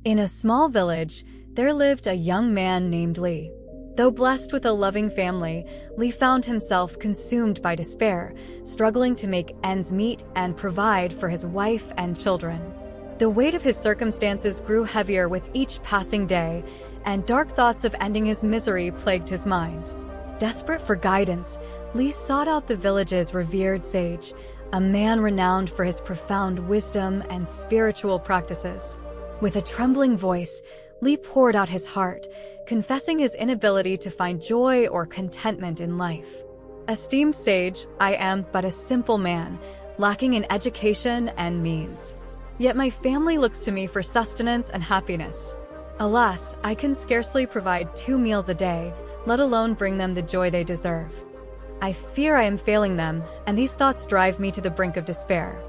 In a small village, there lived a young man named Lee. Though blessed with a loving family, Lee found himself consumed by despair, struggling to make ends meet and provide for his wife and children. The weight of his circumstances grew heavier with each passing day, and dark thoughts of ending his misery plagued his mind. Desperate for guidance, Lee sought out the village's revered sage, a man renowned for his profound wisdom and spiritual practices. With a trembling voice, Lee poured out his heart, confessing his inability to find joy or contentment in life. "Esteemed sage, I am but a simple man, lacking in education and means. Yet my family looks to me for sustenance and happiness. Alas, I can scarcely provide 2 meals a day, let alone bring them the joy they deserve. I fear I am failing them, and these thoughts drive me to the brink of despair.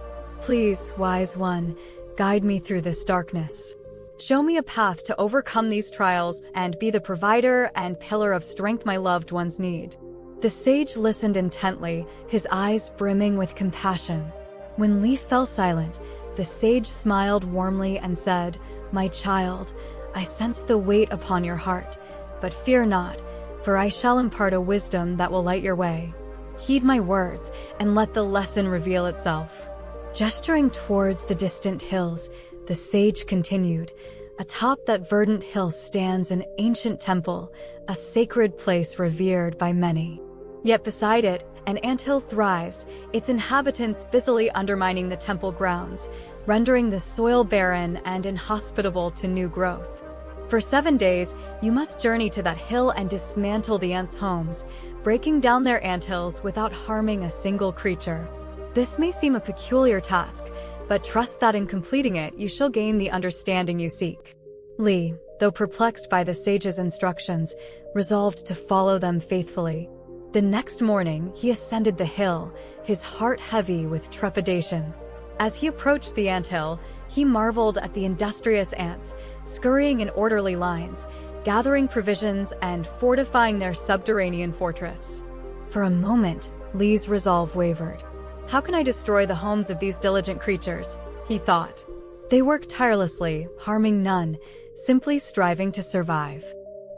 Please, wise one, guide me through this darkness. Show me a path to overcome these trials and be the provider and pillar of strength my loved ones need." The sage listened intently, his eyes brimming with compassion. When Lee fell silent, the sage smiled warmly and said, "My child, I sense the weight upon your heart, but fear not, for I shall impart a wisdom that will light your way. Heed my words and let the lesson reveal itself." Gesturing towards the distant hills, the sage continued, "Atop that verdant hill stands an ancient temple, a sacred place revered by many. Yet beside it, an anthill thrives, its inhabitants busily undermining the temple grounds, rendering the soil barren and inhospitable to new growth. For 7 days, you must journey to that hill and dismantle the ants' homes, breaking down their anthills without harming a single creature. This may seem a peculiar task, but trust that in completing it, you shall gain the understanding you seek." Lee, though perplexed by the sage's instructions, resolved to follow them faithfully. The next morning, he ascended the hill, his heart heavy with trepidation. As he approached the anthill, he marveled at the industrious ants, scurrying in orderly lines, gathering provisions and fortifying their subterranean fortress. For a moment, Lee's resolve wavered. "How can I destroy the homes of these diligent creatures?" he thought. "They work tirelessly, harming none, simply striving to survive."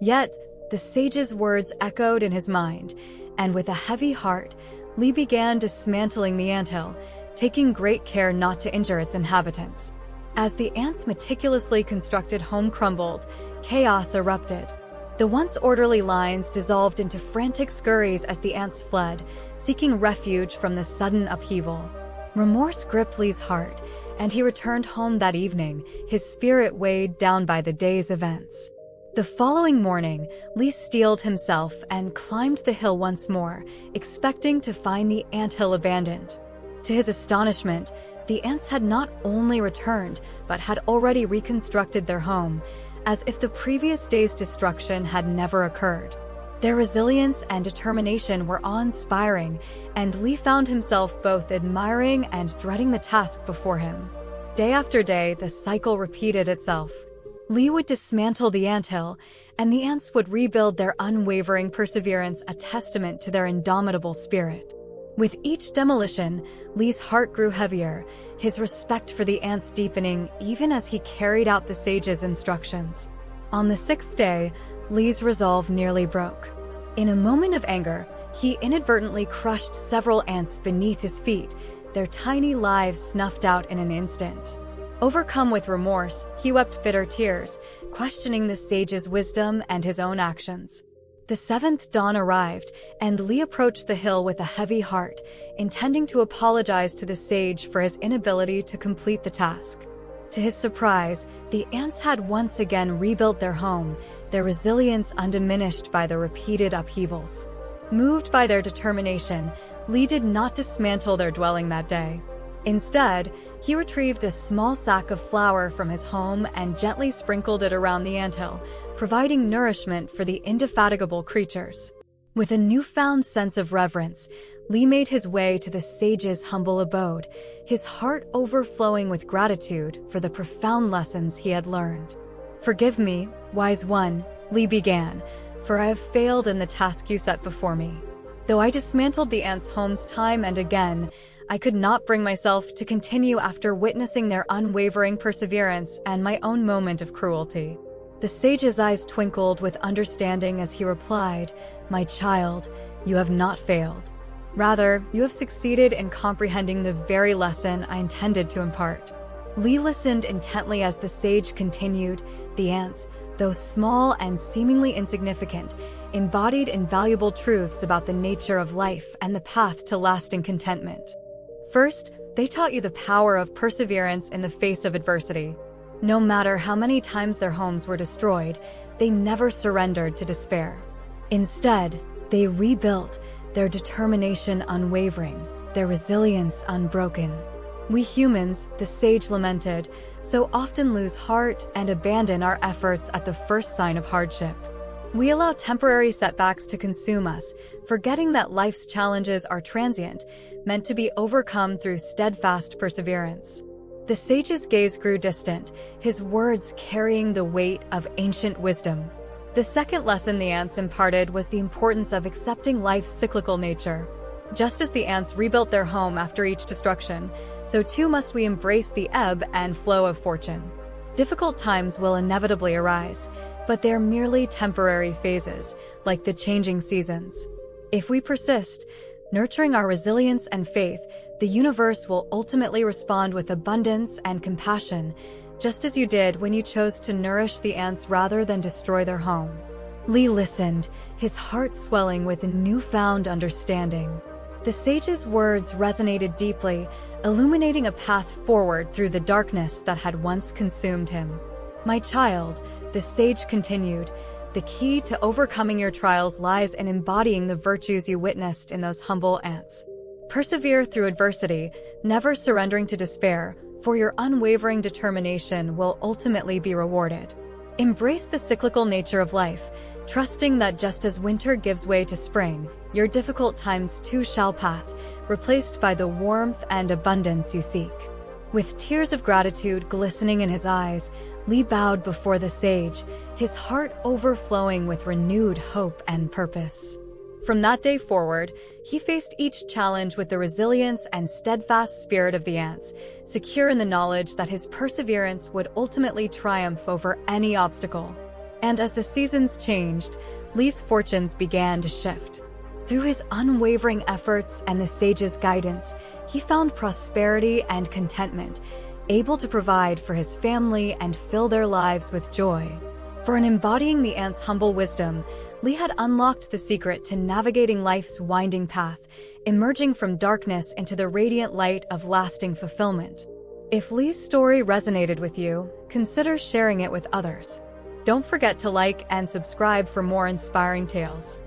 Yet, the sage's words echoed in his mind, and with a heavy heart, Lee began dismantling the anthill, taking great care not to injure its inhabitants. As the ants' meticulously constructed home crumbled, chaos erupted. The once orderly lines dissolved into frantic scurries as the ants fled, seeking refuge from the sudden upheaval. Remorse gripped Lee's heart, and he returned home that evening, his spirit weighed down by the day's events. The following morning, Lee steeled himself and climbed the hill once more, expecting to find the anthill abandoned. To his astonishment, the ants had not only returned, but had already reconstructed their home, as if the previous day's destruction had never occurred. Their resilience and determination were awe-inspiring, and Lee found himself both admiring and dreading the task before him. Day after day, the cycle repeated itself. Lee would dismantle the anthill, and the ants would rebuild, their unwavering perseverance a testament to their indomitable spirit. With each demolition, Lee's heart grew heavier, his respect for the ants deepening even as he carried out the sage's instructions. On the 6th day, Lee's resolve nearly broke. In a moment of anger, he inadvertently crushed several ants beneath his feet, their tiny lives snuffed out in an instant. Overcome with remorse, he wept bitter tears, questioning the sage's wisdom and his own actions. The 7th dawn arrived, and Lee approached the hill with a heavy heart, intending to apologize to the sage for his inability to complete the task. To his surprise, the ants had once again rebuilt their home, their resilience undiminished by the repeated upheavals. Moved by their determination, Lee did not dismantle their dwelling that day. Instead, he retrieved a small sack of flour from his home and gently sprinkled it around the anthill, providing nourishment for the indefatigable creatures. With a newfound sense of reverence, Lee made his way to the sage's humble abode, his heart overflowing with gratitude for the profound lessons he had learned. "Forgive me, wise one," Lee began, "for I have failed in the task you set before me. Though I dismantled the ants' homes time and again, I could not bring myself to continue after witnessing their unwavering perseverance and my own moment of cruelty. The sage's eyes twinkled with understanding as he replied, "My child, you have not failed. Rather, you have succeeded in comprehending the very lesson I intended to impart." Lee listened intently as the sage continued. The ants, though small and seemingly insignificant, embodied invaluable truths about the nature of life and the path to lasting contentment. First, they taught you the power of perseverance in the face of adversity. No matter how many times their homes were destroyed, they never surrendered to despair. Instead, they rebuilt, their determination unwavering, their resilience unbroken. We humans, the sage lamented, so often lose heart and abandon our efforts at the first sign of hardship. We allow temporary setbacks to consume us, forgetting that life's challenges are transient, meant to be overcome through steadfast perseverance. The sage's gaze grew distant, his words carrying the weight of ancient wisdom. The second lesson the ants imparted was the importance of accepting life's cyclical nature. Just as the ants rebuilt their home after each destruction, so too must we embrace the ebb and flow of fortune. Difficult times will inevitably arise, but they're merely temporary phases, like the changing seasons. If we persist, nurturing our resilience and faith, the universe will ultimately respond with abundance and compassion, just as you did when you chose to nourish the ants rather than destroy their home. Lee listened, his heart swelling with a newfound understanding. The sage's words resonated deeply, illuminating a path forward through the darkness that had once consumed him. "My child," the sage continued, "the key to overcoming your trials lies in embodying the virtues you witnessed in those humble ants. Persevere through adversity, never surrendering to despair, for your unwavering determination will ultimately be rewarded. Embrace the cyclical nature of life, trusting that just as winter gives way to spring, your difficult times too shall pass, replaced by the warmth and abundance you seek." With tears of gratitude glistening in his eyes, Lee bowed before the sage, his heart overflowing with renewed hope and purpose. From that day forward, he faced each challenge with the resilience and steadfast spirit of the ants, secure in the knowledge that his perseverance would ultimately triumph over any obstacle. And as the seasons changed, Lee's fortunes began to shift. Through his unwavering efforts and the sage's guidance, he found prosperity and contentment, able to provide for his family and fill their lives with joy. For in embodying the ants' humble wisdom, Lee had unlocked the secret to navigating life's winding path, emerging from darkness into the radiant light of lasting fulfillment. If Lee's story resonated with you, consider sharing it with others. Don't forget to like and subscribe for more inspiring tales.